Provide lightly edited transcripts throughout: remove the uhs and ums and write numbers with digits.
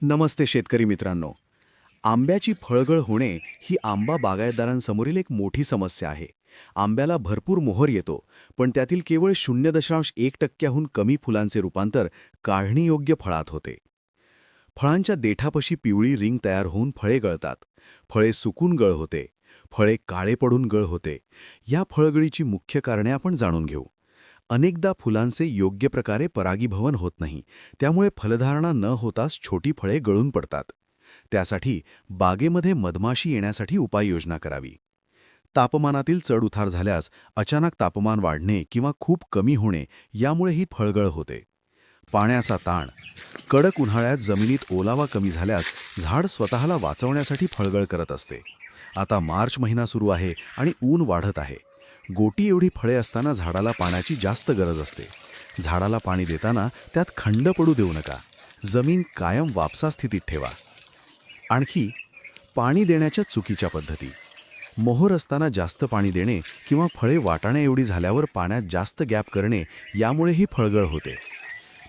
नमस्ते शेतकरी मित्रांनो. आंब्याची फळगळ होणे ही आंबा बागायतदारांसमोरील एक मोठी समस्या आहे. आंब्याला भरपूर मोहर येतो, पण त्यातील केवळ 0.1%हून कमी फुलांचे रूपांतर काढणीयोग्य फळात होते. फळांच्या देठापाशी पिवळी रिंग तयार होऊन फळे गळतात. फळे सुकून गळ होते. फळे काळे पडून गळ होते. या फळगळीची मुख्य कारणे आपण जाणून घेऊ. अनेकदा फुलांचे योग्य प्रकारे परागीभवन होत नाही, त्यामुळे फलधारणा न होताच छोटी फळे गळून पडतात. त्यासाठी बागेमध्ये मधमाशी येण्यासाठी उपाययोजना करावी. तापमानातील चढउतार झाल्यास अचानक तापमान वाढणे किंवा खूप कमी होणे यामुळे ही फळगळ होते. पाण्याचा ताण. कडक उन्हाळ्यात जमिनीत ओलावा कमी झाल्यास झाड स्वतःला वाचवण्यासाठी फळगळ करत असते. आता मार्च महिना सुरू आहे आणि ऊन वाढत आहे. गोटी एवढी फळे असताना झाडाला पाण्याची जास्त गरज असते. झाडाला पाणी देताना त्यात खंड पडू देऊ नका. जमीन कायम वापसा स्थितीत ठेवा. आणखी पाणी देण्याच्या चुकीच्या पद्धती. मोहर असताना जास्त पाणी देणे किंवा फळे वाटाण्या एवढी झाल्यावर पाण्यात जास्त गॅप करणे यामुळेही फळगळ होते.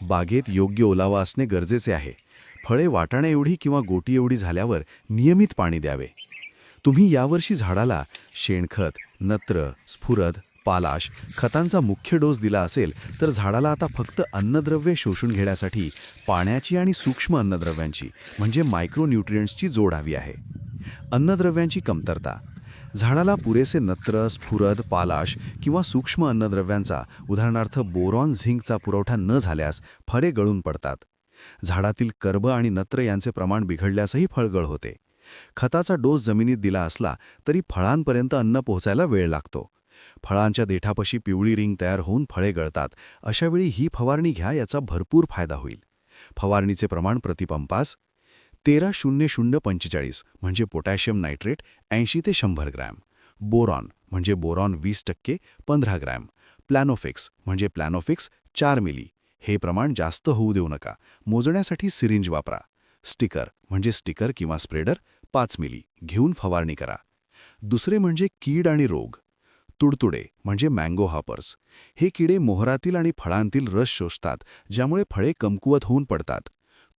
बागेत योग्य ओलावा असणे गरजेचे आहे. फळे वाटाण्या एवढी किंवा गोटी एवढी झाल्यावर नियमित पाणी द्यावे. तुम्ही यावर्षी झाडाला शेणखत, नत्र, स्फुरद, पालाश खतांचा मुख्य डोस दिला असेल तर झाडाला आता फक्त अन्नद्रव्ये शोषून घेण्यासाठी पाण्याची आणि सूक्ष्म अन्नद्रव्यांची म्हणजे मायक्रोन्यूट्रिएंट्सची जोड हवी आहे. अन्नद्रव्यांची कमतरता. झाडाला पुरेसे नत्र, स्फुरद, पालाश किंवा सूक्ष्म अन्नद्रव्यांचा उदाहरणार्थ बोरॉन, झिंकचा पुरवठा न झाल्यास फळे गळून पडतात. झाडातील कर्ब आणि नत्र यांचे प्रमाण बिघडल्यासही फळगळ होते. खताचा डोस जमिनीत दिला असला तरी फळांपर्यंत अन्न पोहोचायला वेळ लागतो. फळांच्या देठापाशी पिवळी रिंग तयार होऊन फळे गळतात. अशावेळी ही फवारणी घ्या, याचा भरपूर फायदा होईल. फवारणीचे प्रमाण प्रतिपंपास 13-00-45 म्हणजे पोटॅशियम नायट्रेट 80 ते 100 ग्रॅम, बोरॉन म्हणजे बोरॉन 20% 15 ग्रॅम, प्लॅनोफिक्स म्हणजे प्लॅनोफिक्स 4 मिली. हे प्रमाण जास्त होऊ देऊ नका. मोजण्यासाठी सिरिंज वापरा. स्टिकर म्हणजे स्टिकर किंवा स्प्रेडर 5 मिली घेऊन फवारणी करा. दुसरे म्हणजे कीड आणि रोग. तुडतुडे म्हणजे मँगो हॉपर्स. हे किडे मोहरातील आणि फळांतील रस शोषतात, ज्यामुळे फळे कमकुवत होऊन पडतात.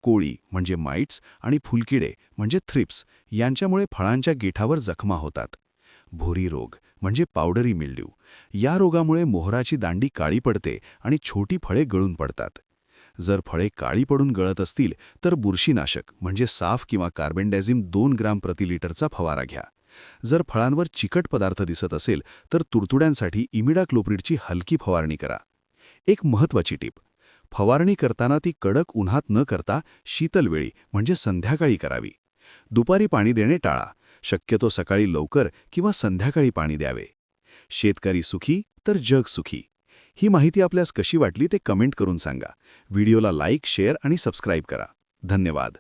कोळी म्हणजे माइट्स आणि फुलकिडे म्हणजे थ्रिप्स यांच्यामुळे फळांच्या गिठावर जखमा होतात. भुरी रोग म्हणजे पावडरी मिल्ड्यू. या रोगामुळे मोहराची दांडी काळी पडते आणि छोटी फळे गळून पडतात. जर फळे काळी पडून गळत असतील तर बुरशीनाशक म्हणजे साफ किंवा कार्बेंडाझिम 2 ग्राम प्रति लिटरचा फवारा घ्या. जर फळांवर चिकट पदार्थ दिसत असेल तर तुडतुड्यांसाठी इमिडाक्लोप्रिडची हलकी फवारणी करा. एक महत्त्वाची टीप. फवारणी करताना ती कडक उन्हात न करता शीतल वेळी म्हणजे संध्याकाळी करावी. दुपारी पाणी देणे टाळा. शक्यतो सकाळी लवकर किंवा संध्याकाळी पाणी द्यावे. शेतकरी सुखी तर जग सुखी. ही माहिती आपल्यास कशी वाटली ते कमेंट करून सांगा. व्हिडिओला लाईक, शेअर आणि सबस्क्राईब करा. धन्यवाद.